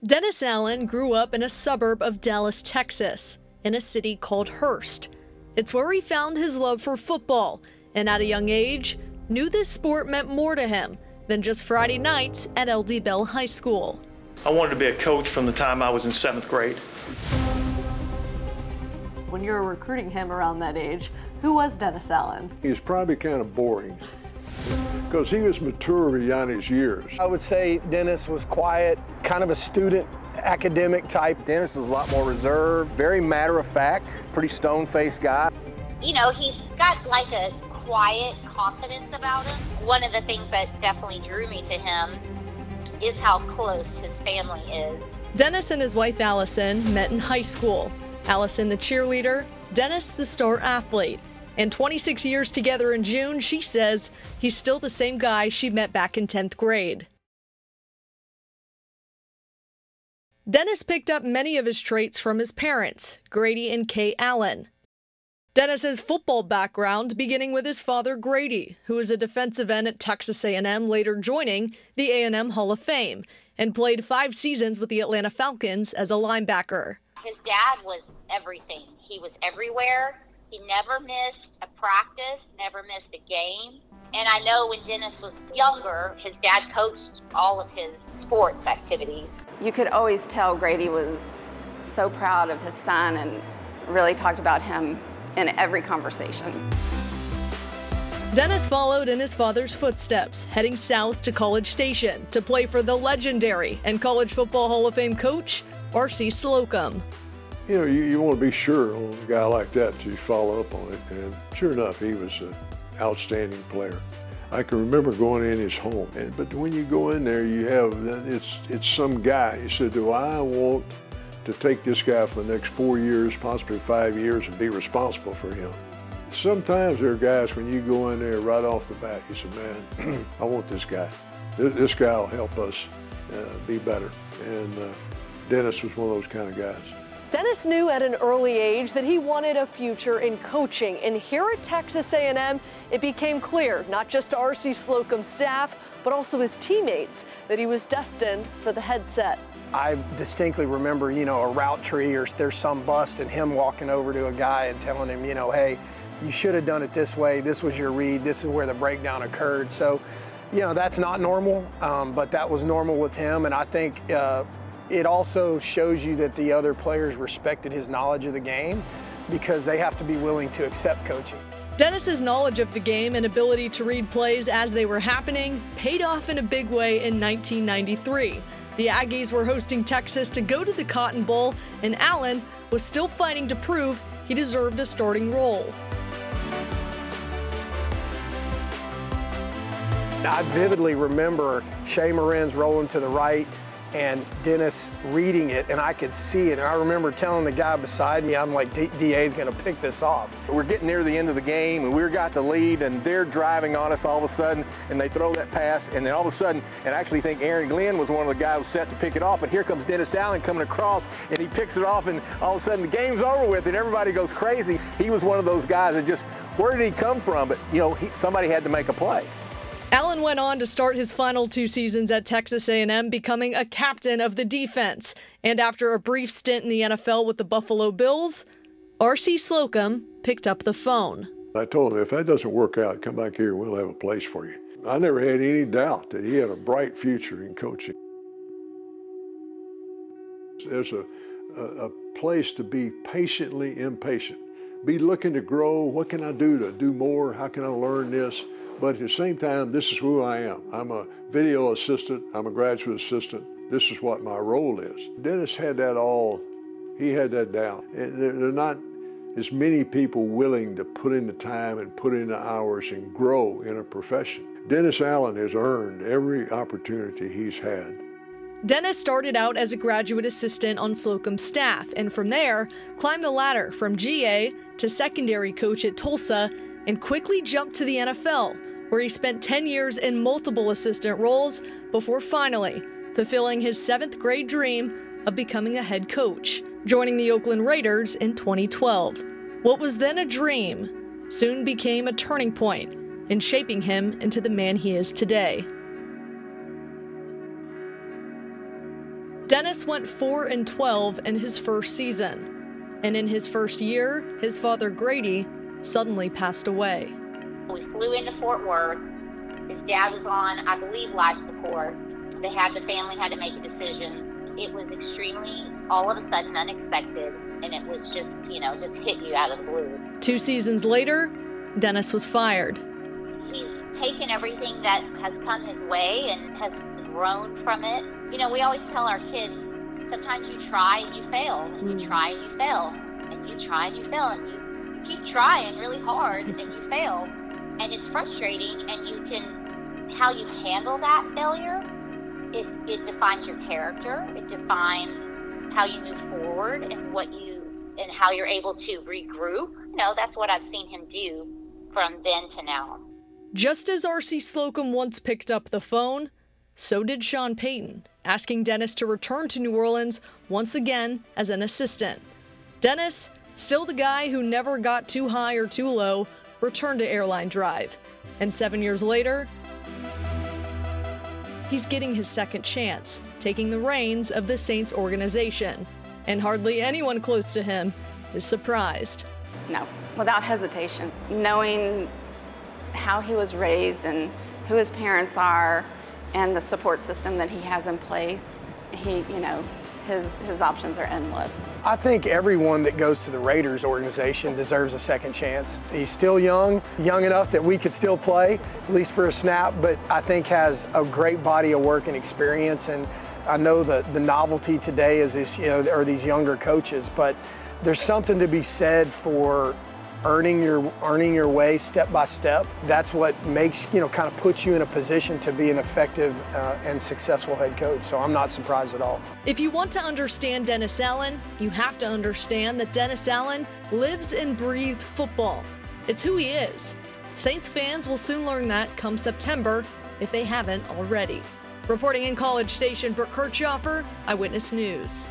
Dennis Allen grew up in a suburb of Dallas, Texas, in a city called Hurst. It's where he found his love for football, and at a young age, knew this sport meant more to him than just Friday nights at LD Bell High School. I wanted to be a coach from the time I was in 7th grade. When you were recruiting him around that age, who was Dennis Allen? He was probably kind of boring because he was mature beyond his years. I would say Dennis was quiet, kind of a student, academic type. Dennis is a lot more reserved, very matter-of-fact, pretty stone-faced guy. You know, he's got like a quiet confidence about him. One of the things that definitely drew me to him is how close his family is. Dennis and his wife Allison met in high school. Allison the cheerleader, Dennis the star athlete. And 26 years together in June, she says he's still the same guy she met back in 10th grade. Dennis picked up many of his traits from his parents, Grady and Kay Allen. Dennis's football background beginning with his father Grady, who was a defensive end at Texas A&M, later joining the A&M Hall of Fame, and played 5 seasons with the Atlanta Falcons as a linebacker. His dad was everything. He was everywhere. He never missed a practice, never missed a game. And I know when Dennis was younger, his dad coached all of his sports activities. You could always tell Grady was so proud of his son and really talked about him in every conversation. Dennis followed in his father's footsteps, heading south to College Station to play for the legendary and College Football Hall of Fame coach, R.C. Slocum. You know, you want to be sure on a guy like that to follow up on it, and sure enough, he was an outstanding player. I can remember going in his home, but when you go in there, you have, it's some guy. You said, do I want to take this guy for the next 4 years, possibly 5 years, and be responsible for him? Sometimes there are guys, when you go in there right off the bat, you say, man, I want this guy. This guy will help us be better. And Dennis was one of those kind of guys. Dennis knew at an early age that he wanted a future in coaching, and here at Texas A&M, it became clear, not just to R.C. Slocum's staff, but also his teammates, that he was destined for the headset. I distinctly remember, you know, a route tree or there's some bust and him walking over to a guy and telling him, you know, hey, you should have done it this way. This was your read. This is where the breakdown occurred. So, you know, that's not normal, but that was normal with him. And I think it also shows you that the other players respected his knowledge of the game because they have to be willing to accept coaching. Dennis's knowledge of the game and ability to read plays as they were happening paid off in a big way in 1993. The Aggies were hosting Texas to go to the Cotton Bowl, and Allen was still fighting to prove he deserved a starting role. I vividly remember Shea Morin's rolling to the right and Dennis reading it, and I could see it. And I remember telling the guy beside me, I'm like, DA's gonna pick this off. We're getting near the end of the game, and we've got the lead, and they're driving on us all of a sudden, and they throw that pass, and then all of a sudden, and I actually think Aaron Glenn was one of the guys who was set to pick it off, but here comes Dennis Allen coming across, and he picks it off, and all of a sudden the game's over with, and everybody goes crazy. He was one of those guys that just, where did he come from? But, you know, somebody had to make a play. Allen went on to start his final 2 seasons at Texas A&M, becoming a captain of the defense. And after a brief stint in the NFL with the Buffalo Bills, R.C. Slocum picked up the phone. I told him, if that doesn't work out, come back here and we'll have a place for you. I never had any doubt that he had a bright future in coaching. There's a place to be patiently impatient. Be looking to grow. What can I do to do more? How can I learn this? But at the same time, this is who I am. I'm a video assistant. I'm a graduate assistant. This is what my role is. Dennis had that all, he had that down. And there are not as many people willing to put in the time and put in the hours and grow in a profession. Dennis Allen has earned every opportunity he's had. Dennis started out as a graduate assistant on Slocum's staff, and from there, climbed the ladder from GA to secondary coach at Tulsa, and quickly jumped to the NFL, where he spent 10 years in multiple assistant roles before finally fulfilling his 7th grade dream of becoming a head coach, joining the Oakland Raiders in 2012. What was then a dream soon became a turning point in shaping him into the man he is today. Dennis Dennis went 4-12 in his first season. And in his first year, his father Grady suddenly passed away. We flew into Fort Worth. His dad was on, I believe, life support. The family had to make a decision. It was extremely, all of a sudden, unexpected, and it was just, just hit you out of the blue. 2 seasons later, Dennis was fired. He's taken everything that has come his way and has grown from it. We always tell our kids, sometimes you try and you fail, and you try and you fail, and you try and you fail, and you keep trying really hard and you fail, and it's frustrating, and how you handle that failure, it defines your character, it defines how you move forward and how you're able to regroup. That's what I've seen him do from then to now. Just as R.C. Slocum once picked up the phone, so did Sean Payton, asking Dennis to return to New Orleans once again as an assistant. Dennis, still the guy who never got too high or too low, returned to Airline Drive. And 7 years later, he's getting his second chance, taking the reins of the Saints organization. And hardly anyone close to him is surprised. No, without hesitation. Knowing how he was raised and who his parents are and the support system that he has in place, his options are endless. I think everyone that goes to the Raiders organization deserves a second chance. He's still young enough that we could still play, at least for a snap, but I think has a great body of work and experience. And I know the novelty today is this, are these younger coaches, but there's something to be said for earning your way step by step. That's what makes, kind of puts you in a position to be an effective and successful head coach. So I'm not surprised at all. If you want to understand Dennis Allen, you have to understand that Dennis Allen lives and breathes football. It's who he is. Saints fans will soon learn that come September, if they haven't already. Reporting in College Station, Brooke Kirchhoffer, Eyewitness News.